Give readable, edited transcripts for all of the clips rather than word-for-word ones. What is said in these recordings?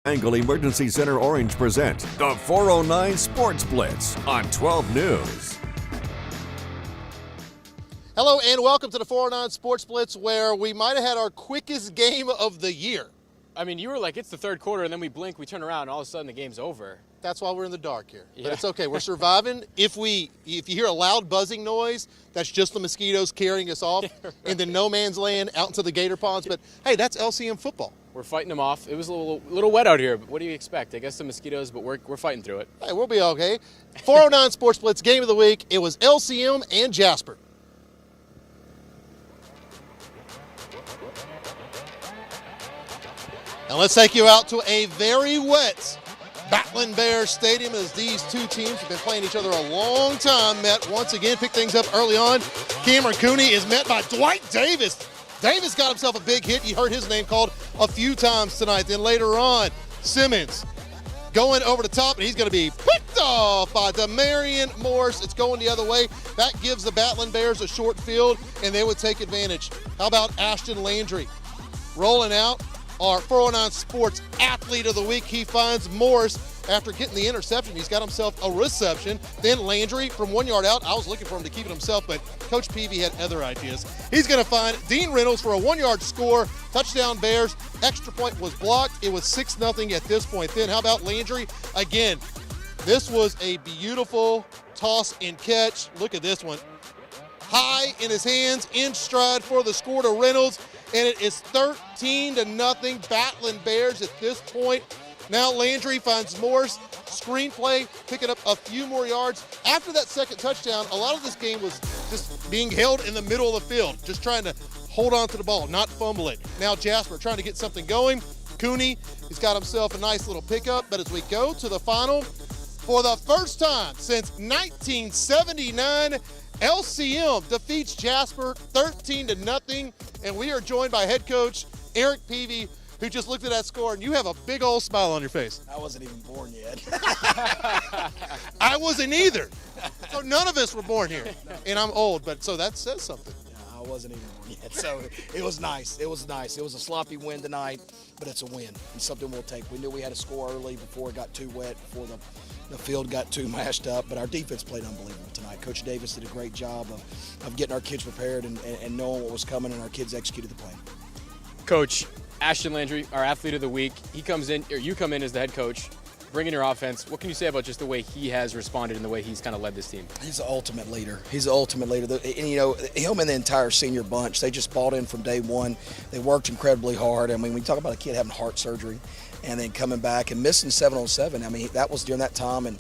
Angle Emergency Center Orange present the 409 Sports Blitz on 12 News. Hello and welcome to the 409 Sports Blitz, where we might have had our quickest game of the year. I mean, you were like, it's the third quarter, and then we blink, we turn around, and all of a sudden the game's over. That's why we're in the dark here. Yeah. But it's okay. We're surviving. If you hear a loud buzzing noise, that's just the mosquitoes carrying us off into no man's land out into the gator ponds. But hey, that's LCM football. We're fighting them off. It was a little wet out here, but what do you expect? I guess the mosquitoes, but we're fighting through it. Hey, we'll be okay. 409 Sports Blitz game of the week. It was LCM and Jasper. And let's take you out to a very wet Battling Bears Stadium, as these two teams have been playing each other a long time. Met once again, picked things up early on. Cameron Cooney is met by Dwight Davis. Davis got himself a big hit. You heard his name called a few times tonight. Then later on, Simmons going over the top, and he's going to be picked off by Demarion Morse. It's going the other way. That gives the Battling Bears a short field, and they would take advantage. How about Ashton Landry rolling out? Our 409 Sports Athlete of the Week. He finds Morris after getting the interception. He's got himself a reception. Then Landry from 1 yard out. I was looking for him to keep it himself, but Coach Peavy had other ideas. He's going to find Dean Reynolds for a 1 yard score. Touchdown Bears. Extra point was blocked. It was 6-0 at this point. Then how about Landry? Again, this was a beautiful toss and catch. Look at this one. High in his hands, in stride for the score to Reynolds. And it is 13-0 Battling Bears at this point. Now Landry finds Morse. Screenplay picking up a few more yards. After that second touchdown, a lot of this game was just being held in the middle of the field, just trying to hold on to the ball, not fumble it. Now Jasper trying to get something going. Cooney, he's got himself a nice little pickup. But as we go to the final, for the first time since 1979, LCM defeats Jasper 13-0, and we are joined by head coach Eric Peavy, who just looked at that score, and you have a big old smile on your face. I wasn't even born yet. I wasn't either. So none of us were born here, and I'm old, but so that says something. Yeah, I wasn't even born yet. So it was nice. It was nice. It was a sloppy win tonight, but it's a win. It's something we'll take. We knew we had to score early before it got too wet, before the field got too mashed up, but our defense played unbelievable tonight. Coach Davis did a great job of getting our kids prepared and knowing what was coming, and our kids executed the plan. Coach, Ashton Landry, our Athlete of the Week, he comes in, or you come in as the head coach, bringing your offense. What can you say about just the way he has responded and the way he's kind of led this team? He's the ultimate leader. He's the ultimate leader. And, you know, him and the entire senior bunch, they just bought in from day one. They worked incredibly hard. I mean, when you talk about a kid having heart surgery and then coming back and missing 7-on-7, I mean, that was during that time. And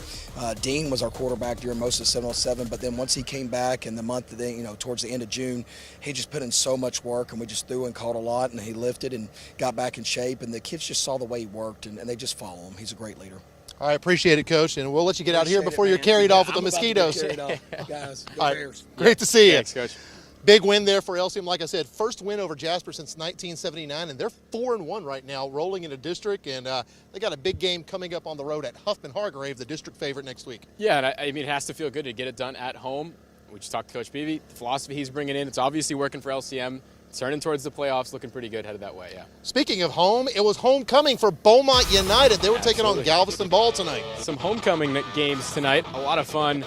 Dean was our quarterback during most of 7-on-7. But then once he came back in the month, towards the end of June, he just put in so much work, and we just threw and caught a lot, and he lifted and got back in shape. And the kids just saw the way he worked, and they just follow him. He's a great leader. I appreciate it, Coach, and we'll let you get out of here before you're carried off with the mosquitoes. Guys, go All right. Bears. Great to see you. Thanks, Coach. Big win there for LCM. Like I said, first win over Jasper since 1979, and they're 4-1 right now, rolling into district, and they got a big game coming up on the road at Huffman-Hargrave, the district favorite, next week. Yeah, and I mean, it has to feel good to get it done at home. We just talked to Coach Peavy. The philosophy he's bringing in, it's obviously working for LCM. Turning towards the playoffs, looking pretty good, headed that way, yeah. Speaking of home, it was homecoming for Beaumont United. They were taking on Galveston Ball tonight. Some homecoming games tonight, a lot of fun.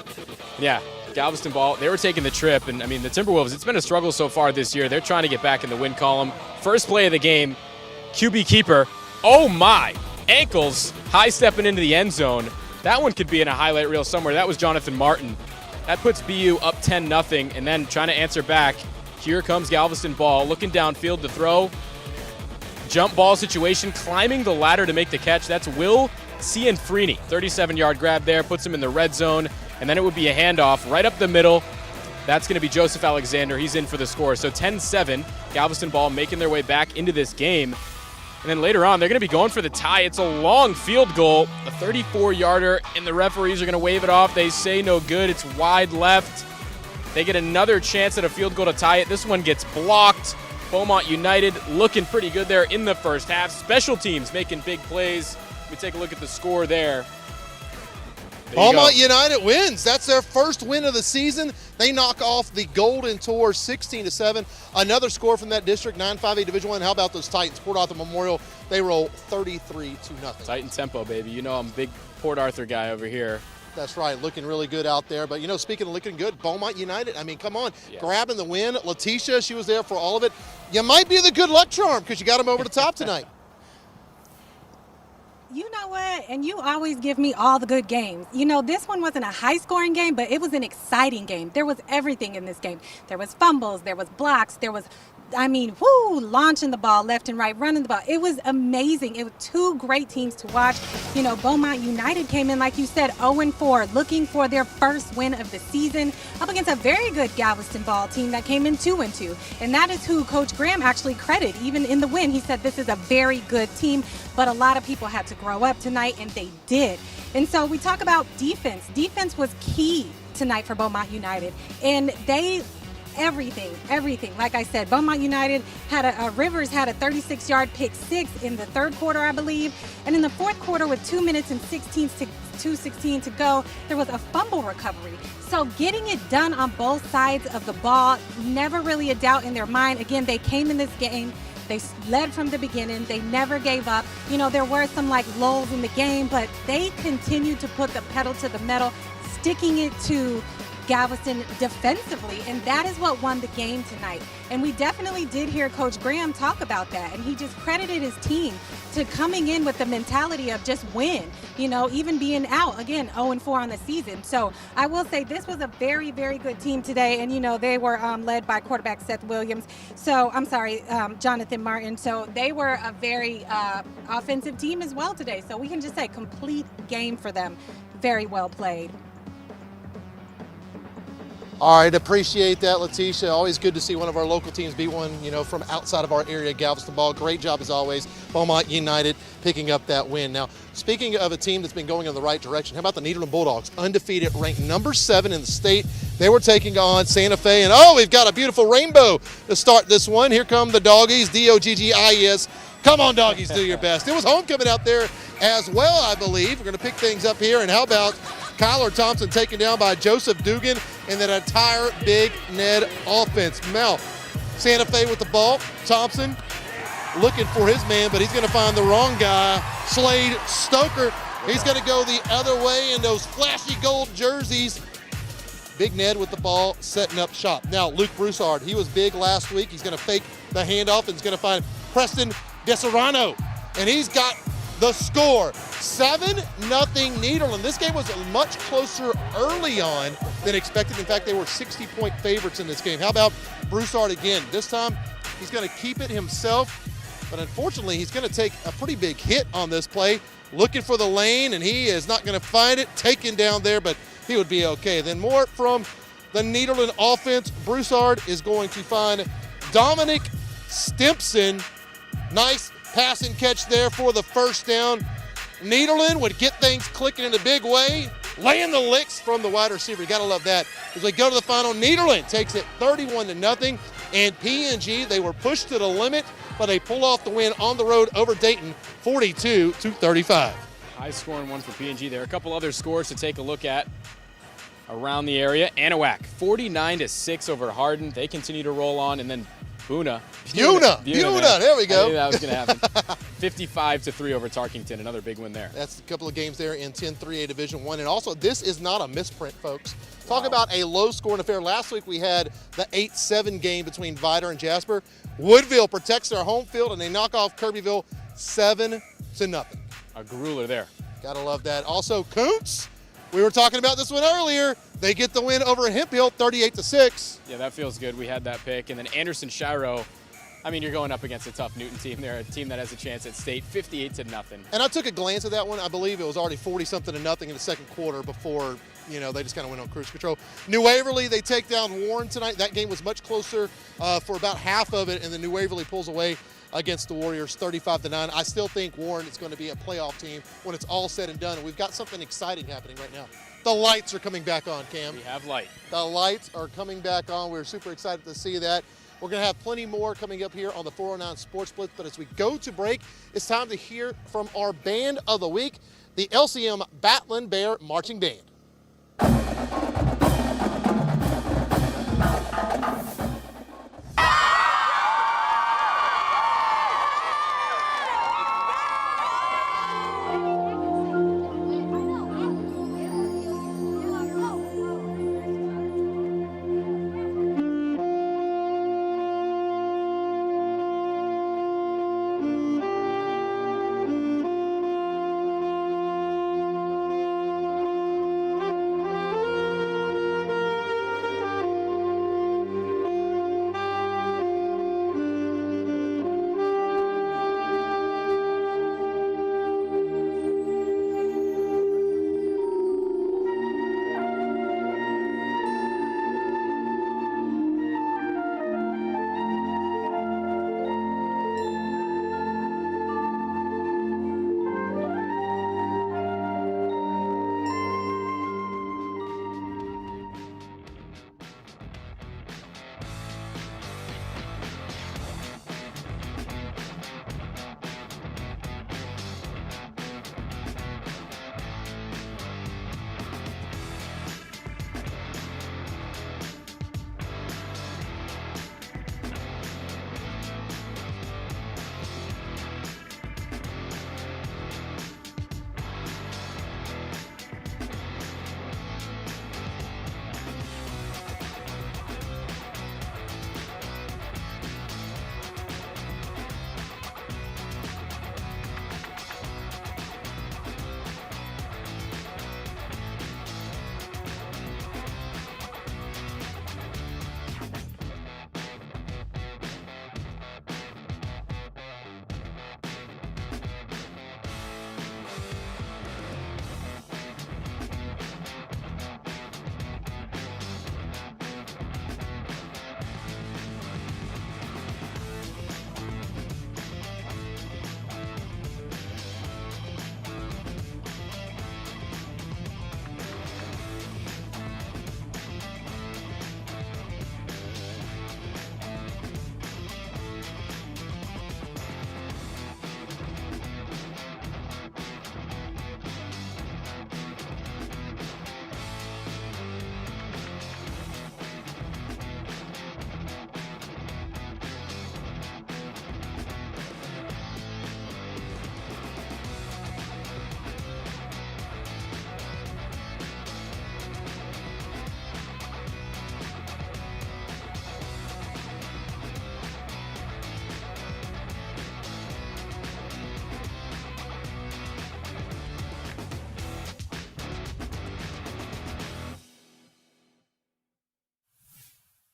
Yeah, Galveston Ball, they were taking the trip, and I mean, the Timberwolves, it's been a struggle so far this year. They're trying to get back in the win column. First play of the game, QB keeper, oh my, ankles, high stepping into the end zone. That one could be in a highlight reel somewhere. That was Jonathan Martin. That puts BU up 10-0, and then trying to answer back. Here comes Galveston Ball, looking downfield to throw. Jump ball situation, climbing the ladder to make the catch. That's Will Cianfrini. 37-yard grab there, puts him in the red zone. And then it would be a handoff right up the middle. That's going to be Joseph Alexander. He's in for the score. So 10-7, Galveston Ball making their way back into this game. And then later on, they're going to be going for the tie. It's a long field goal, a 34-yarder, and the referees are going to wave it off. They say no good. It's wide left. They get another chance at a field goal to tie it. This one gets blocked. Beaumont United looking pretty good there in the first half. Special teams making big plays. We take a look at the score there. Beaumont United wins. That's their first win of the season. They knock off the Golden Tour 16-7. Another score from that district, 9-5A Division I. How about those Titans? Port Arthur Memorial, they roll 33-0. Titan tempo, baby. You know I'm a big Port Arthur guy over here. That's right, looking really good out there. But, speaking of looking good, Beaumont United, come on, grabbing the win. Leticia, she was there for all of it. You might be the good luck charm because you got them over the top tonight. You know what? And you always give me all the good games. This one wasn't a high-scoring game, but it was an exciting game. There was everything in this game. There was fumbles, there was blocks, there was, launching the ball left and right, running the ball. It was amazing. It was two great teams to watch. Beaumont United came in, like you said, 0-4, looking for their first win of the season up against a very good Galveston ball team that came in 2-2. And that is who Coach Graham actually credited, even in the win. He said this is a very good team, but a lot of people had to grow up tonight, and they did. And so we talk about defense. Defense was key tonight for Beaumont United, and they everything. Like I said, Beaumont United had Rivers had a 36-yard pick six in the third quarter, I believe. And in the fourth quarter, with 2 minutes and 2:16 to go, there was a fumble recovery. So getting it done on both sides of the ball, never really a doubt in their mind. Again, they came in this game, they led from the beginning. They never gave up. There were some lulls in the game, but they continued to put the pedal to the metal, sticking it to Galveston defensively, and that is what won the game tonight. And we definitely did hear Coach Graham talk about that, and he just credited his team to coming in with the mentality of just win, even being out, again, 0-4 on the season. So I will say this was a very, very good team today, and, they were led by quarterback Seth Williams. So, Jonathan Martin. So they were a very offensive team as well today. So we can just say complete game for them. Very well played. All right, appreciate that, Leticia. Always good to see one of our local teams beat one, from outside of our area, Galveston ball. Great job as always, Beaumont United picking up that win. Now, speaking of a team that's been going in the right direction, how about the Nederland Bulldogs? Undefeated, ranked number 7 in the state. They were taking on Santa Fe, and we've got a beautiful rainbow to start this one. Here come the Doggies, D-O-G-G-I-E-S. Come on, Doggies, do your best. It was homecoming out there as well, I believe. We're going to pick things up here, and how about Kyler Thompson taken down by Joseph Dugan and that entire Big Ned offense. Mel, Santa Fe with the ball. Thompson looking for his man, but he's going to find the wrong guy. Slade Stoker, he's going to go the other way in those flashy gold jerseys. Big Ned with the ball, setting up shop. Now, Luke Broussard, he was big last week. He's going to fake the handoff and he's going to find Preston DeSerrano, and he's got the score. 7-0 Nederland. This game was much closer early on than expected. In fact, they were 60-point favorites in this game. How about Broussard again? This time, he's going to keep it himself, but unfortunately, he's going to take a pretty big hit on this play. Looking for the lane, and he is not going to find it. Taken down there, but he would be okay. Then more from the Nederland offense. Broussard is going to find Dominic Stimpson. Nice pass and catch there for the first down. Nederland would get things clicking in a big way, laying the licks from the wide receiver. You gotta love that. As we go to the final, Nederland takes it 31-0, and P&G, they were pushed to the limit, but they pull off the win on the road over Dayton, 42-35. High-scoring one for P&G. There are a couple other scores to take a look at around the area. Anahuac, 49-6 over Hardin. They continue to roll on, and then Buna, there we go. I knew that was going to happen. 55-3 over Tarkington, another big win there. That's a couple of games there in 10-3A Division I. And also, this is not a misprint, folks. Talk about a low-scoring affair. Last week we had the 8-7 game between Vidor and Jasper. Woodville protects their home field, and they knock off Kirbyville 7-0. A grueler there. Gotta love that. Also, Koontz, we were talking about this one earlier. They get the win over Hemp Hill, 38-6. Yeah, that feels good. We had that pick. And then Anderson Shiro, you're going up against a tough Newton team there, a team that has a chance at state, 58-0. And I took a glance at that one. I believe it was already 40-something-0 in the second quarter before, they just kind of went on cruise control. New Waverly, they take down Warren tonight. That game was much closer for about half of it, and then New Waverly pulls away against the Warriors, 35-9. I still think Warren is going to be a playoff team when it's all said and done. And we've got something exciting happening right now. The lights are coming back on, Cam. We have light. The lights are coming back on. We're super excited to see that. We're going to have plenty more coming up here on the 409 Sports Blitz. But as we go to break, it's time to hear from our band of the week, the LCM Battling Bear Marching Band.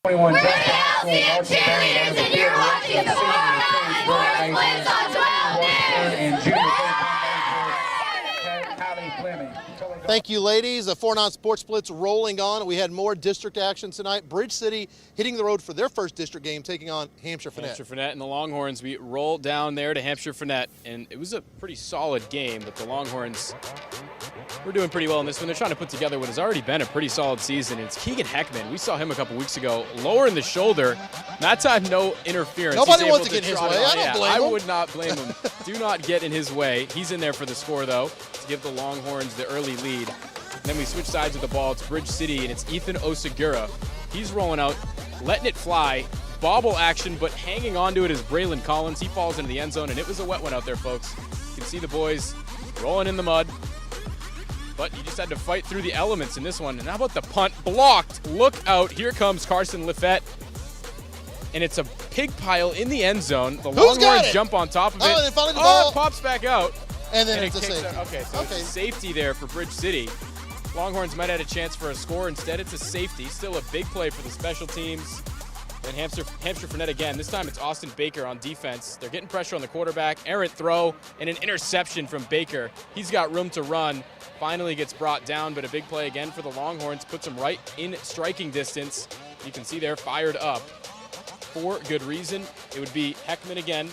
LCM cheerleaders, and you're watching the 409 Sports Blitz on 12 News. Thank you, ladies. The 409 Sports Blitz rolling on. We had more district action tonight. Bridge City hitting the road for their first district game, taking on Hampshire-Fannett. Hampshire-Fannett and the Longhorns. We rolled down there to Hampshire-Fannett, and it was a pretty solid game, but the Longhorns were doing pretty well in this one. They're trying to put together what has already been a pretty solid season. It's Keegan Heckman. We saw him a couple weeks ago, lower in the shoulder. That time, no interference. Nobody wants to get in his way. I don't blame him. I would not blame him. Do not get in his way. He's in there for the score, though, to give the Longhorns the early lead. And then we switch sides with the ball. It's Bridge City, and it's Ethan Osagura. He's rolling out, letting it fly. Bobble action, but hanging on to it is Braylon Collins. He falls into the end zone, and it was a wet one out there, folks. You can see the boys rolling in the mud. But you just had to fight through the elements in this one. And how about the punt? Blocked. Look out. Here comes Carson Liffett. And it's a pig pile in the end zone. The Longhorns jump on top of it. Oh, and finally the ball. It pops back out. And then and it's a safety. Okay, so it's a safety there for Bridge City. Longhorns might have had a chance for a score. Instead, it's a safety. Still a big play for the special teams. And Hampshire-Fannett again. This time it's Austin Baker on defense. They're getting pressure on the quarterback. Errant throw and an interception from Baker. He's got room to run. Finally gets brought down, but a big play again for the Longhorns. Puts him right in striking distance. You can see they're fired up for good reason. It would be Heckman again,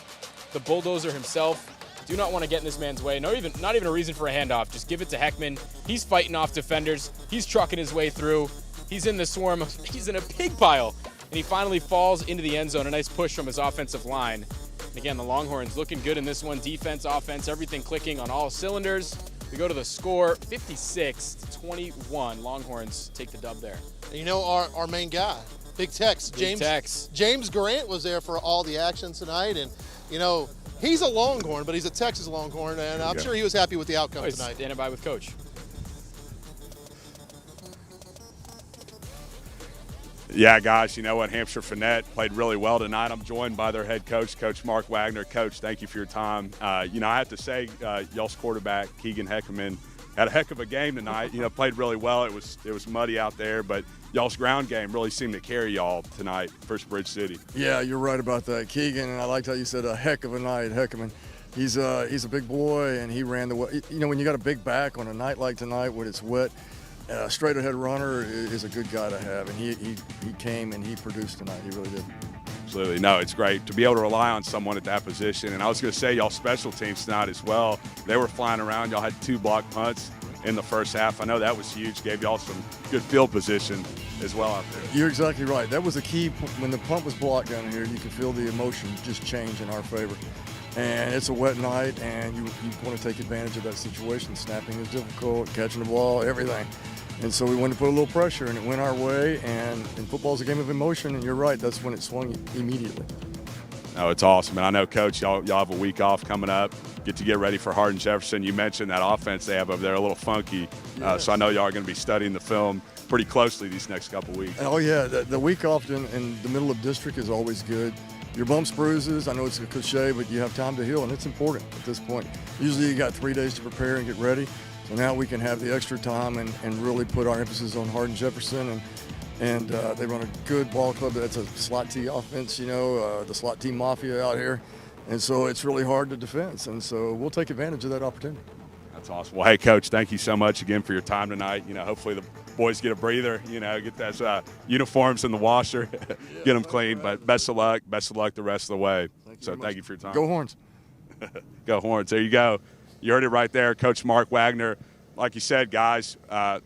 the bulldozer himself. Do not want to get in this man's way. Not even a reason for a handoff. Just give it to Heckman. He's fighting off defenders. He's trucking his way through. He's in the swarm. He's in a pig pile and he finally falls into the end zone. A nice push from his offensive line. And again, the Longhorns looking good in this one. Defense, offense, everything clicking on all cylinders. We go to the score, 56-21. Longhorns take the dub there. And you know our main guy, Big Tex. James Grant was there for all the action tonight, and you know, he's a Longhorn, but he's a Texas Longhorn, and I'm sure he was happy with the outcome tonight. Standing by with Coach. Yeah, guys, you know what? Hampshire-Fannett played really well tonight. I'm joined by their head coach, Coach Mark Wagner. Coach, thank you for your time. You know, I have to say, y'all's quarterback, Keegan Heckman, had a heck of a game tonight. You know, played really well. It was muddy out there, but y'all's ground game really seemed to carry y'all tonight versus Bridge City. Yeah, you're right about that, Keegan, and I liked how you said a heck of a night, Heckman. He's a big boy, and he ran the way. You know, when you got a big back on a night like tonight when it's wet, a straight ahead runner is a good guy to have, and he came and he produced tonight. He really did. Absolutely. No, it's great to be able to rely on someone at that position. And I was going to say, y'all special teams tonight as well. They were flying around. Y'all had 2 block punts in the first half. I know that was huge. Gave y'all some good field position as well out there. You're exactly right. That was the key. When the punt was blocked down here, you could feel the emotion just change in our favor. And it's a wet night, and you want to take advantage of that situation. Snapping is difficult, catching the ball, everything. And so we wanted to put a little pressure, and it went our way. And football's a game of emotion, and you're right, that's when it swung immediately. Oh, it's awesome. And I know, Coach, y'all have a week off coming up. Get ready for Hardin-Jefferson. You mentioned that offense they have over there, a little funky. Yeah. So I know y'all are going to be studying the film pretty closely these next couple weeks. Oh, yeah. The week off in the middle of district is always good. Your bumps, bruises, I know it's a cliche, but you have time to heal, and it's important at this point. Usually you got 3 days to prepare and get ready. So now we can have the extra time and really put our emphasis on Hardin-Jefferson. And they run a good ball club. That's a slot T offense, you know, the slot T mafia out here. And so it's really hard to defend. And so we'll take advantage of that opportunity. That's awesome. Well, hey, Coach, thank you so much again for your time tonight. You know, hopefully the boys get a breather, you know, get those uniforms in the washer, get them clean. But best of luck the rest of the way. Thank you for your time. Go Horns. Go Horns. There you go. You heard it right there, Coach Mark Wagner. Like you said, guys,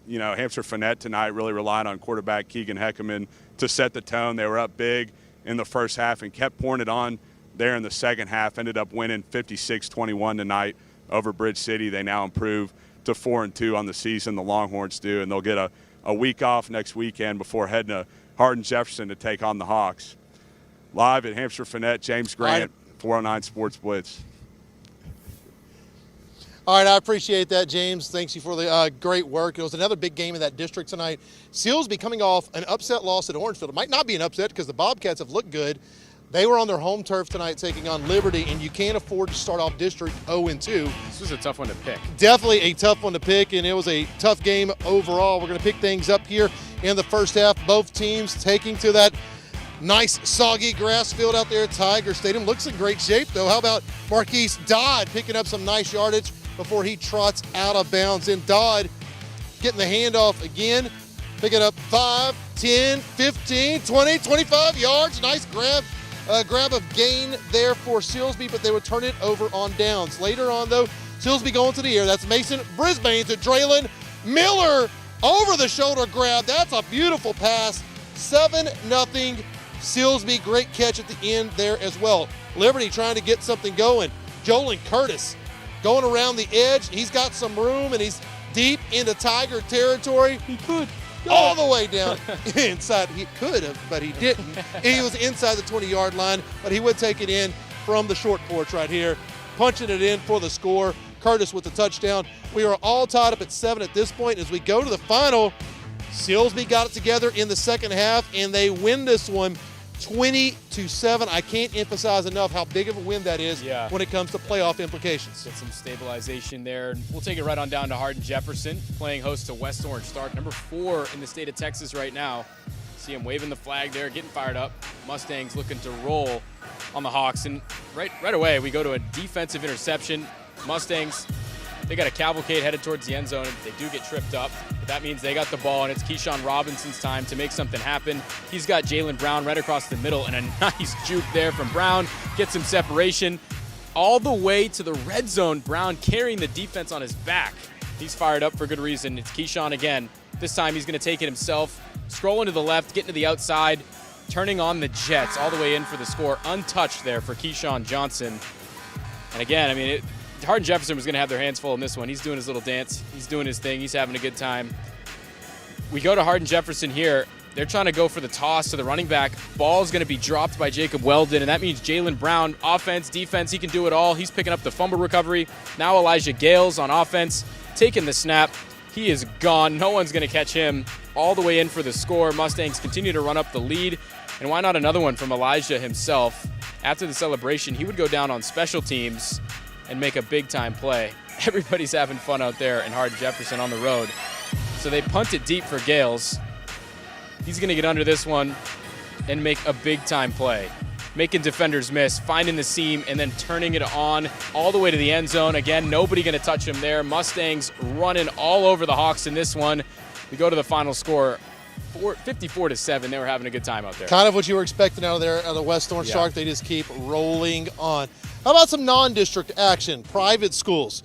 you know, Hampshire-Fannett tonight really relied on quarterback Keegan Heckman to set the tone. They were up big in the first half and kept pouring it on there in the second half. Ended up winning 56-21 tonight over Bridge City. They now improve to 4-2 on the season, the Longhorns do, and they'll get a week off next weekend before heading to Hardin-Jefferson to take on the Hawks. Live at Hampshire-Fannett, James Grant, 409 Sports Blitz. All right, I appreciate that, James. Thanks you for the great work. It was another big game in that district tonight. Silsbee coming off an upset loss at Orangefield. It might not be an upset because the Bobcats have looked good. They were on their home turf tonight taking on Liberty, and you can't afford to start off district 0-2. This was a tough one to pick. Definitely a tough one to pick, and it was a tough game overall. We're going to pick things up here in the first half. Both teams taking to that nice soggy grass field out there at Tiger Stadium. Looks in great shape, though. How about Marquise Dodd picking up some nice yardage before he trots out of bounds? And Dodd getting the handoff again, picking up 5, 10, 15, 20, 25 yards. Nice grab of gain there for Silsbee, but they would turn it over on downs. Later on, though, Silsbee going to the air. That's Mason Brisbane to Draylon Miller. Over the shoulder grab. That's a beautiful pass. 7-0 Silsbee. Great catch at the end there as well. Liberty trying to get something going. Jolin Curtis going around the edge. He's got some room, and he's deep into Tiger territory. He could go all the way down inside. He could have, but he didn't. He was inside the 20-yard line, but he would take it in from the short porch right here, punching it in for the score. Curtis with the touchdown. We are all tied up at 7 at this point. As we go to the final, Silsbee got it together in the second half, and they win this one 20-7. I can't emphasize enough how big of a win that is when it comes to playoff implications. Get some stabilization there. We'll take it right on down to Hardin-Jefferson, playing host to West Orange Stark, number 4 in the state of Texas right now. See him waving the flag there, getting fired up. Mustangs looking to roll on the Hawks, and right away we go to a defensive interception. Mustangs, they got a cavalcade headed towards the end zone. They do get tripped up, but that means they got the ball, and it's Keyshawn Robinson's time to make something happen. He's got Jalen Brown right across the middle, and a nice juke there from Brown. Gets some separation all the way to the red zone. Brown carrying the defense on his back. He's fired up for good reason. It's Keyshawn again. This time he's going to take it himself. Scrolling to the left, getting to the outside. turning on the Jets all the way in for the score, untouched there for Keyshawn Johnson. And again, I mean, Hardin Jefferson was going to have their hands full in this one. He's doing his little dance. He's doing his thing. He's having a good time. We go to Hardin Jefferson here. They're trying to go for the toss to the running back. Ball's going to be dropped by Jacob Weldon, and that means Jalen Brown, offense, defense, he can do it all. He's picking up the fumble recovery. Now Elijah Gales on offense, taking the snap. He is gone. No one's going to catch him. All the way in for the score. Mustangs continue to run up the lead. And why not another one from Elijah himself? After the celebration, he would go down on special teams and make a big-time play. Everybody's having fun out there in Hardin Jefferson on the road. So they punt it deep for Gales. He's going to get under this one and make a big-time play. Making defenders miss, finding the seam, and then turning it on all the way to the end zone. Again, nobody going to touch him there. Mustangs running all over the Hawks in this one. We go to the final score, 54-7. They were having a good time out there. Kind of what you were expecting out of there, out of the West Orange Shark. They just keep rolling on. How about some non-district action? Private schools.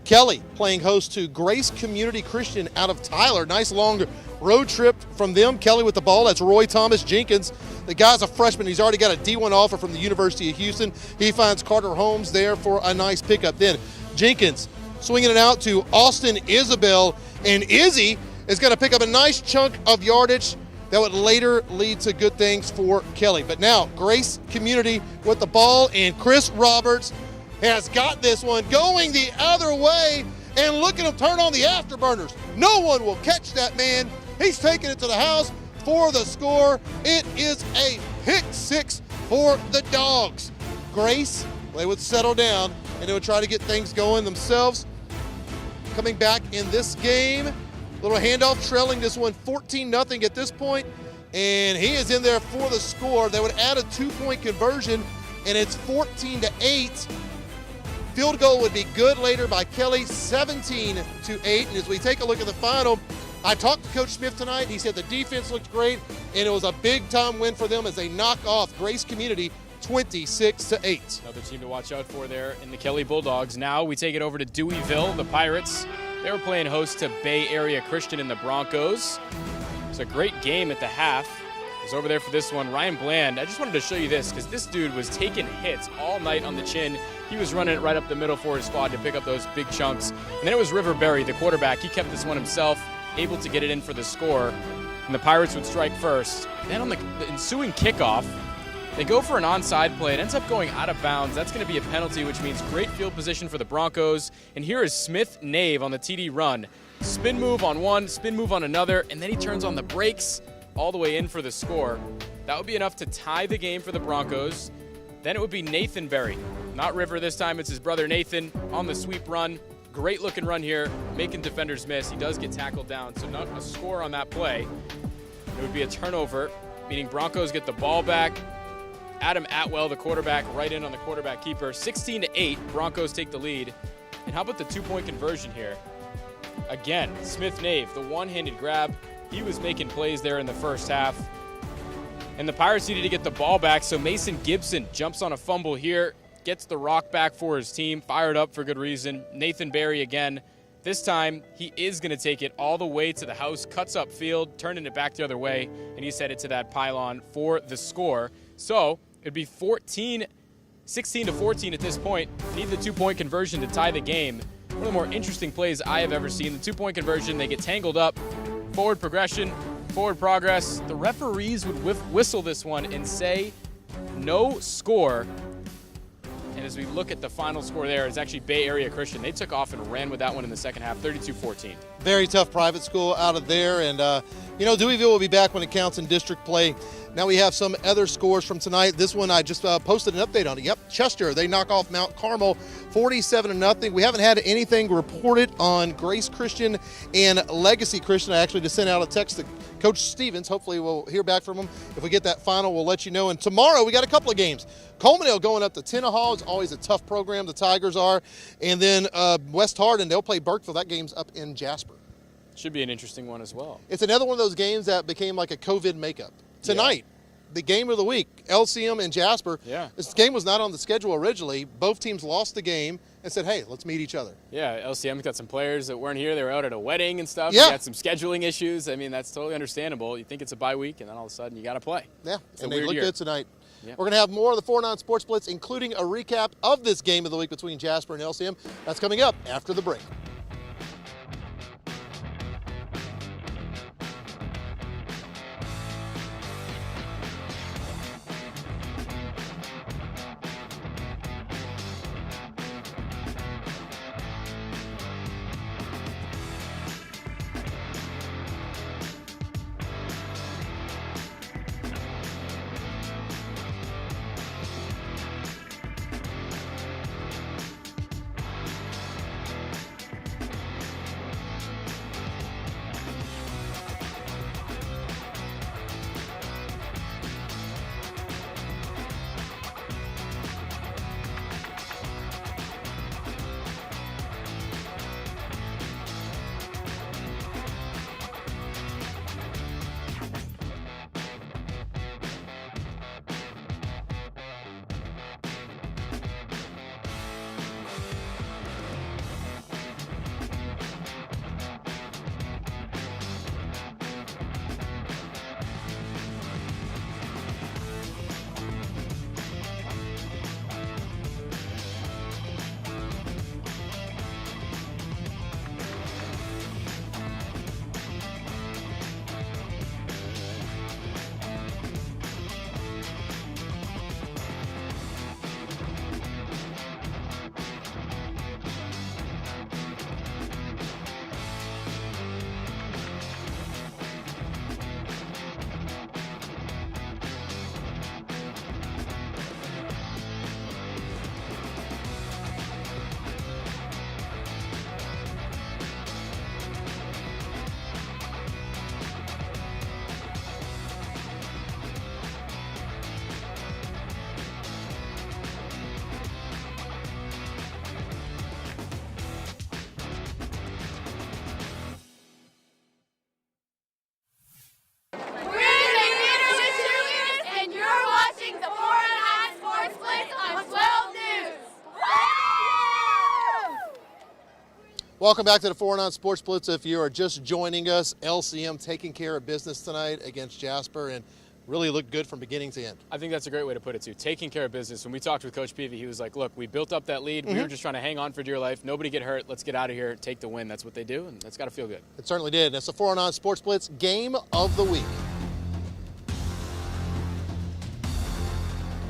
Kelly playing host to Grace Community Christian out of Tyler. Nice long road trip from them. Kelly with the ball. That's Roy Thomas Jenkins. The guy's a freshman. He's already got a D1 offer from the University of Houston. He finds Carter Holmes there for a nice pickup. Then Jenkins swinging it out to Austin Isabel. And Izzy is going to pick up a nice chunk of yardage that would later lead to good things for Kelly. But now Grace Community with the ball, and Chris Roberts has got this one going the other way, and look at him turn on the afterburners. No one will catch that man. He's taking it to the house for the score. It is a pick six for the Dogs. Grace, they would settle down, and they would try to get things going themselves. Coming back in this game, little handoff, trailing this one 14-0 at this point, and he is in there for the score. They would add a 2-point conversion, and it's 14-8. Field goal would be good later by Kelly, 17-8. And as we take a look at the final, I talked to Coach Smith tonight. He said the defense looked great, and it was a big-time win for them as they knock off Grace Community 26-8. Another team to watch out for there in the Kelly Bulldogs. Now we take it over to Deweyville, the Pirates. They were playing host to Bay Area Christian in the Broncos. It was a great game at the half. I was over there for this one. Ryan Bland, I just wanted to show you this because this dude was taking hits all night on the chin. He was running it right up the middle for his squad to pick up those big chunks. And then it was River Berry, the quarterback. He kept this one himself, able to get it in for the score. And the Pirates would strike first. Then on the ensuing kickoff, they go for an onside play. It ends up going out of bounds. That's going to be a penalty, which means great field position for the Broncos. And here is Smith Nave on the TD run. Spin move on one, spin move on another, and then he turns on the brakes all the way in for the score. That would be enough to tie the game for the Broncos. Then it would be Nathan Berry. Not River this time, it's his brother Nathan on the sweep run. Great looking run here, making defenders miss. He does get tackled down, so not a score on that play. It would be a turnover, meaning Broncos get the ball back. Adam Atwell, the quarterback, right in on the quarterback keeper. 16-8, Broncos take the lead. And how about the 2-point conversion here? Again, Smith Nave, the one-handed grab. He was making plays there in the first half. And the Pirates needed to get the ball back, so Mason Gibson jumps on a fumble here, gets the rock back for his team, fired up for good reason. Nathan Berry again. This time, he is going to take it all the way to the house, cuts up field, turning it back the other way, and he's headed to that pylon for the score. So it'd be 16-14 at this point. Need the 2-point conversion to tie the game. One of the more interesting plays I have ever seen. The 2-point conversion, they get tangled up. Forward progression, forward progress. The referees would whistle this one and say no score. And as we look at the final score there, it's actually Bay Area Christian. They took off and ran with that one in the second half, 32-14. Very tough private school out of there. And, Deweyville will be back when it counts in district play. Now we have some other scores from tonight. This one I just posted an update on it. Yep, Chester, they knock off Mount Carmel 47-0. We haven't had anything reported on Grace Christian and Legacy Christian. I actually just sent out a text to Coach Stevens. Hopefully we'll hear back from him. If we get that final, we'll let you know. And tomorrow we got a couple of games. Colemanville going up to Tenaha. It's always a tough program, the Tigers are. And then West Hardin, they'll play Burkeville. That game's up in Jasper. Should be an interesting one as well. It's another one of those games that became like a COVID makeup. Tonight, the game of the week, LCM and Jasper. Yeah. This game was not on the schedule originally. Both teams lost the game. and said, hey, let's meet each other. Yeah, LCM's got some players that weren't here. They were out at a wedding and stuff. Yeah. You got some scheduling issues. I mean, that's totally understandable. You think it's a bye week, and then all of a sudden you got to play. Yeah, It's a and they weird look year. good tonight. Yeah. We're going to have more of the 409 Sports Blitz, including a recap of this game of the week between Jasper and LCM. That's coming up after the break. Welcome back to the 409 Sports Blitz. If you are just joining us, LCM taking care of business tonight against Jasper and really looked good from beginning to end. I think that's a great way to put it, too. Taking care of business. When we talked with Coach Peavy, he was like, look, we built up that lead. We were just trying to hang on for dear life. Nobody get hurt. Let's get out of here, take the win. That's what they do, and that's got to feel good. It certainly did. That's the 409 Sports Blitz Game of the Week.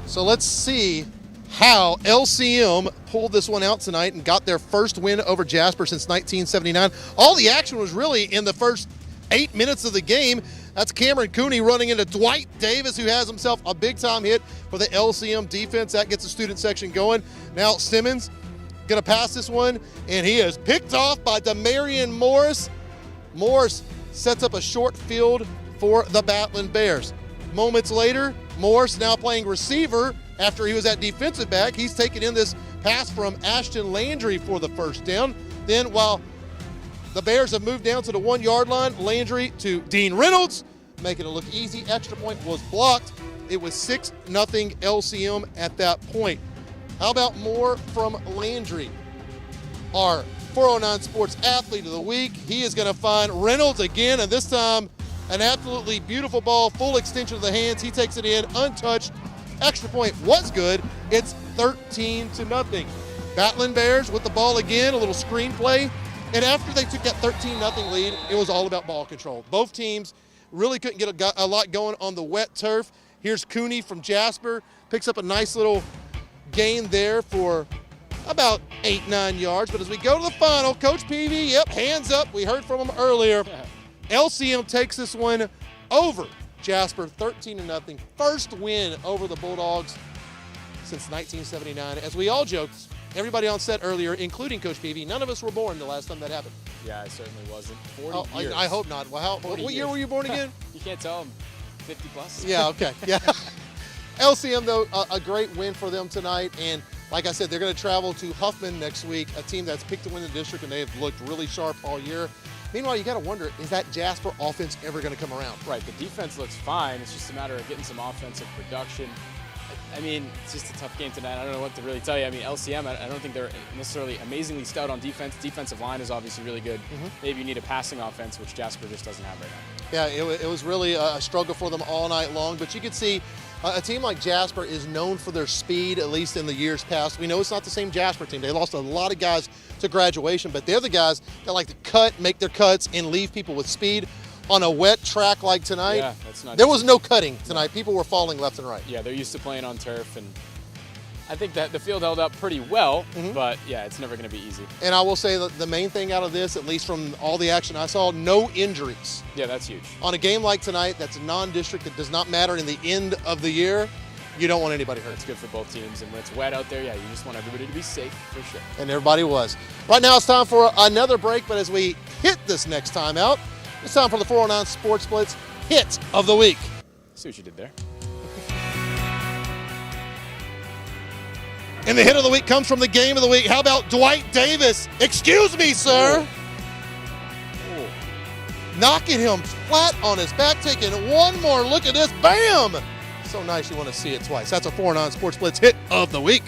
So let's see how LCM pulled this one out tonight and got their first win over Jasper since 1979. All the action was really in the first 8 minutes of the game. That's Cameron Cooney running into Dwight Davis, who has himself a big-time hit for the LCM defense. That gets the student section going. Now Simmons going to pass this one, and he is picked off by Demarion Morris. Morris sets up a short field for the Battling Bears. Moments later, Morris now playing receiver after he was at defensive back. He's taken in this pass from Ashton Landry for the first down. Then while the Bears have moved down to the 1 yard line, Landry to Dean Reynolds, making it look easy. Extra point was blocked. It was 6-0 LCM at that point. How about more from Landry? Our 409 Sports Athlete of the Week. He is going to find Reynolds again, and this time an absolutely beautiful ball, full extension of the hands. He takes it in untouched. Extra point was good. It's 13-0. Battling Bears with the ball again, a little screenplay. And after they took that 13-0 lead, it was all about ball control. Both teams really couldn't get a lot going on the wet turf. Here's Cooney from Jasper, picks up a nice little gain there for about 8-9 yards. But as we go to the final, Coach Peavy, hands up. We heard from him earlier. LCM takes this one over Jasper, 13-0. First win over the Bulldogs since 1979. As we all joked, everybody on set earlier, including Coach Peavy, none of us were born the last time that happened. Yeah, I certainly wasn't. 40 years. I hope not. Well, what year were you born again? You can't tell them. 50 plus. Yeah, okay. Yeah. LCM, though, a great win for them tonight. And like I said, they're going to travel to Huffman next week, a team that's picked to win the district, and they have looked really sharp all year. Meanwhile, you got to wonder, is that Jasper offense ever going to come around? Right, the defense looks fine. It's just a matter of getting some offensive production. I mean, it's just a tough game tonight. I don't know what to really tell you. I mean, LCM, I don't think they're necessarily amazingly stout on defense. Defensive line is obviously really good. Maybe you need a passing offense, which Jasper just doesn't have right now. Yeah, it was really a struggle for them all night long, but you could see a team like Jasper is known for their speed, at least in the years past. We know it's not the same Jasper team. They lost a lot of guys to graduation, but they're the guys that like to cut, make their cuts, and leave people with speed. On a wet track like tonight, Yeah, that's not there easy. was no cutting tonight. People were falling left and right. Yeah, they're used to playing on turf, and I think that the field held up pretty well, but yeah, it's never going to be easy. And I will say that the main thing out of this, at least from all the action I saw, no injuries. Yeah, that's huge. On a game like tonight, that's a non-district that does not matter in the end of the year, you don't want anybody hurt. It's good for both teams, and when it's wet out there, yeah, you just want everybody to be safe for sure. And everybody was. Right now it's time for another break, but as we hit this next time out, it's time for the 409 Sports Blitz Hit of the Week. See what you did there. And the hit of the week comes from the game of the week. How about Dwight Davis? Excuse me, sir. Knocking him flat on his back, taking one more look at this. Bam! So nice you want to see it twice. That's a 409 Sports Blitz Hit of the Week.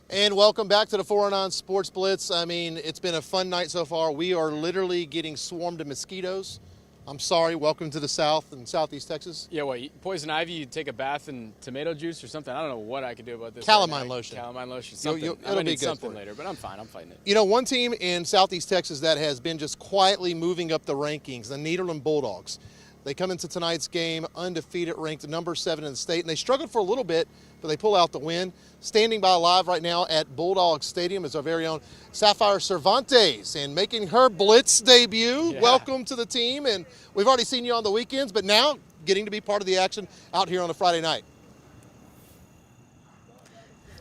And welcome back to the 409 Sports Blitz. I mean, it's been a fun night so far. We are literally getting swarmed of mosquitoes. I'm sorry. Welcome to the South and Southeast Texas. Yeah, what, poison ivy, you take a bath in tomato juice or something? I don't know what I could do about this. Calamine lotion. Calamine lotion, something. It'll be good something for you. later, but I'm fine. I'm fighting it. You know, one team in Southeast Texas that has been just quietly moving up the rankings, the Nederland Bulldogs. They come into tonight's game undefeated, ranked number 7 in the state, and they struggled for a little bit, but they pull out the win. Standing by live right now at Bulldog Stadium is our very own Sapphire Cervantes, and making her Blitz debut. Yeah. Welcome to the team, and we've already seen you on the weekends, but now getting to be part of the action out here on a Friday night.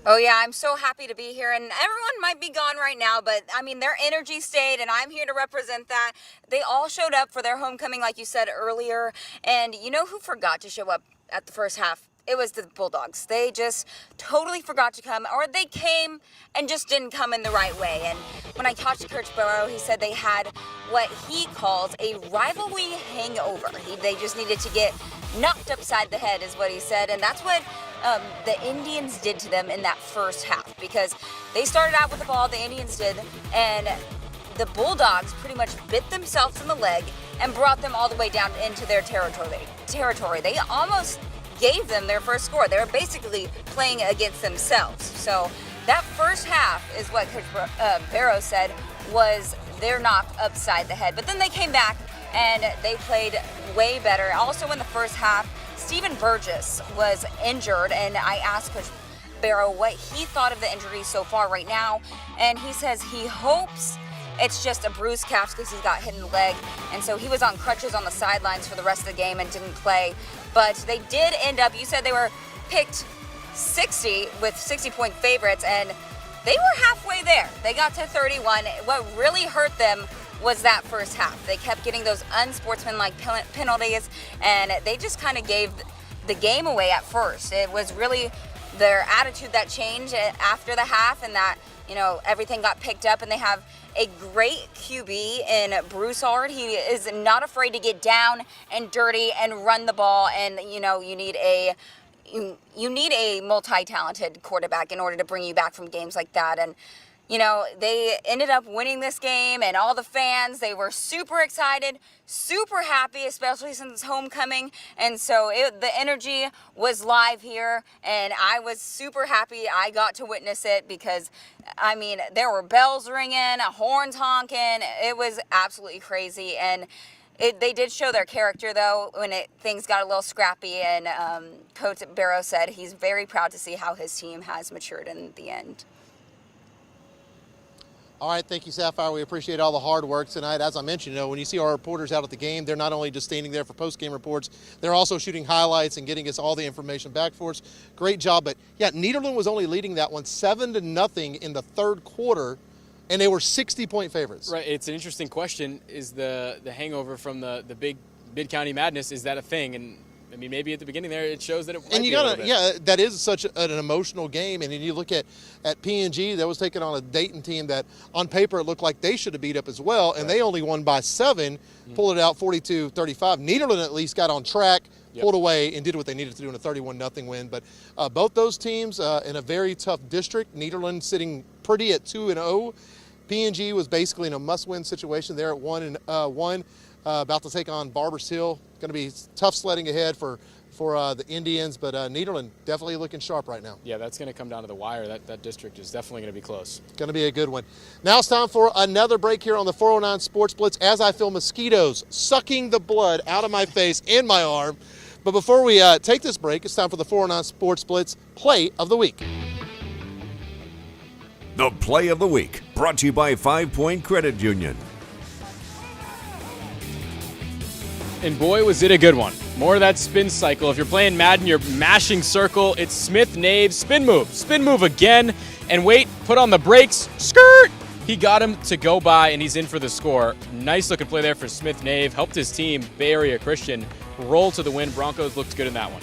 Oh, yeah, I'm so happy to be here, and everyone might be gone right now, but, I mean, their energy stayed, and I'm here to represent that. They all showed up for their homecoming, like you said earlier, and you know who forgot to show up at the first half? It was the Bulldogs. They just totally forgot to come, or they came and just didn't come in the right way. And when I talked to Coach Barrow, he said they had what he calls a rivalry hangover. They just needed to get knocked upside the head, is what he said, and that's what the Indians did to them in that first half, because they started out with the ball, the Indians did, and the Bulldogs pretty much bit themselves in the leg and brought them all the way down into their territory. They almost gave them their first score. They were basically playing against themselves. So that first half is what Coach Barrow said was their knock upside the head. But then they came back and they played way better. Also in the first half, Stephen Burgess was injured, and I asked Coach Barrow what he thought of the injury so far right now, and he says he hopes it's just a bruised calf because he got hit in the leg, and so he was on crutches on the sidelines for the rest of the game and didn't play. But they did end up, you said they were picked 60 with 60-point favorites, and they were halfway there. They got to 31. What really hurt them was that first half. They kept getting those unsportsmanlike penalties, and they just kind of gave the game away at first. It was really their attitude that changed after the half, and that, you know, everything got picked up, and they have a great QB in Broussard. He is not afraid to get down and dirty and run the ball, and you know, you need a multi-talented quarterback in order to bring you back from games like that. And you know, they ended up winning this game, and all the fans, they were super excited, super happy, especially since it's homecoming. And so the energy was live here, and I was super happy I got to witness it because, I mean, there were bells ringing, horns honking. It was absolutely crazy. And they did show their character, though, when things got a little scrappy. And Coach Barrow said he's very proud to see how his team has matured in the end. All right, thank you, Sapphire. We appreciate all the hard work tonight. As I mentioned, you know, when you see our reporters out at the game, they're not only just standing there for post-game reports, they're also shooting highlights and getting us all the information back for us. Great job. But, yeah, Nederland was only leading that one 7-0 in the third quarter, and they were 60-point favorites. Right. It's an interesting question. Is the hangover from the big Mid-County Madness, is that a thing? And I mean, maybe at the beginning there it shows that it might and you be gotta, yeah, that is such an emotional game. And then you look at P&G, that was taking on a Dayton team that on paper it looked like they should have beat up as well, and they only won by 7, pulled it out 42-35. Nederland at least got on track, pulled away, and did what they needed to do in a 31-0 win. But both those teams in a very tough district. Nederland sitting pretty at 2-0. P&G was basically in a must-win situation there at 1-1. About to take on Barbers Hill. Going to be tough sledding ahead for the Indians, but Nederland definitely looking sharp right now. Yeah, that's going to come down to the wire. That district is definitely going to be close. Going to be a good one. Now it's time for another break here on the 409 Sports Blitz as I feel mosquitoes sucking the blood out of my face and my arm. But before we take this break, it's time for the 409 Sports Blitz Play of the Week. The Play of the Week, brought to you by 5 Point Credit Union. And boy, was it a good one. More of that spin cycle. If you're playing Madden, you're mashing circle. It's Smith, Nave, spin move again. And wait, put on the brakes, skirt. He got him to go by, and he's in for the score. Nice looking play there for Smith, Nave. Helped his team, Bay Area Christian, roll to the win. Broncos looked good in that one.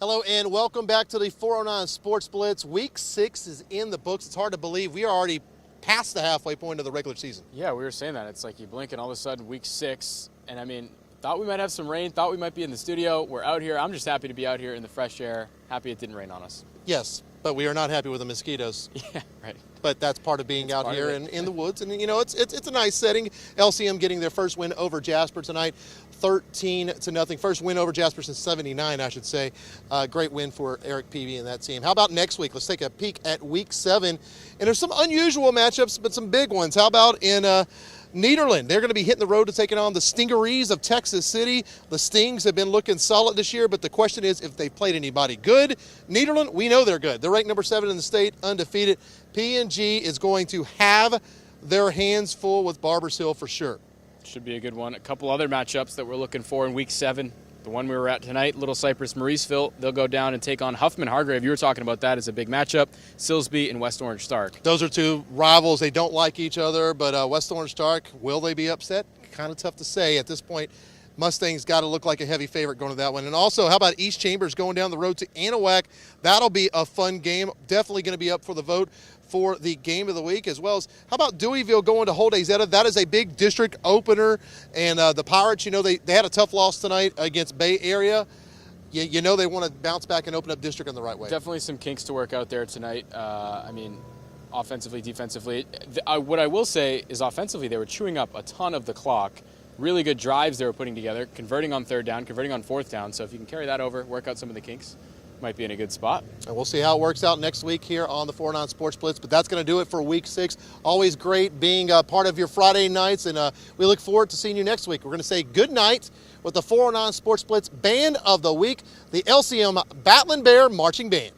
Hello and welcome back to the 409 Sports Blitz. Week 6 is in the books. It's hard to believe we are already past the halfway point of the regular season. Yeah, we were saying that. It's like you blink and all of a sudden week 6. And I mean, thought we might have some rain, thought we might be in the studio. We're out here. I'm just happy to be out here in the fresh air. Happy it didn't rain on us. Yes, but we are not happy with the mosquitoes. Yeah, right. But that's part of being out here in the woods. And, you know, it's a nice setting. LCM getting their first win over Jasper tonight, 13-0. First win over Jasper since 79, I should say. Great win for Eric Peavy and that team. How about next week? Let's take a peek at week 7. And there's some unusual matchups, but some big ones. How about in Nederland? They're going to be hitting the road to taking on the Stingarees of Texas City. The Stings have been looking solid this year, but the question is if they've played anybody good. Nederland, we know they're good. They're ranked number 7 in the state, undefeated. P&G is going to have their hands full with Barbers Hill for sure. Should be a good one. A couple other matchups that we're looking for in week 7. The one we were at tonight, Little Cypress-Mauriceville, they'll go down and take on Huffman-Hargrave. You were talking about that as a big matchup. Silsbee and West Orange Stark. Those are two rivals. They don't like each other, but West Orange Stark, will they be upset? Kind of tough to say at this point. Mustangs got to look like a heavy favorite going to that one. And also, how about East Chambers going down the road to Anahuac? That'll be a fun game. Definitely going to be up for the vote for the game of the week, as well as how about Deweyville going to Hold Zeta? That is a big district opener. And the Pirates, you know, they had a tough loss tonight against Bay Area. You know they want to bounce back and open up district in the right way. Definitely some kinks to work out there tonight. I mean, offensively, defensively. What I will say is offensively, they were chewing up a ton of the clock. Really good drives they were putting together, converting on 3rd down, converting on 4th down. So if you can carry that over, work out some of the kinks, might be in a good spot. And we'll see how it works out next week here on the 409 Sports Blitz. But that's going to do it for week 6. Always great being part of your Friday nights. And we look forward to seeing you next week. We're going to say good night with the 409 Sports Blitz Band of the Week, the LCM Battling Bear Marching Band.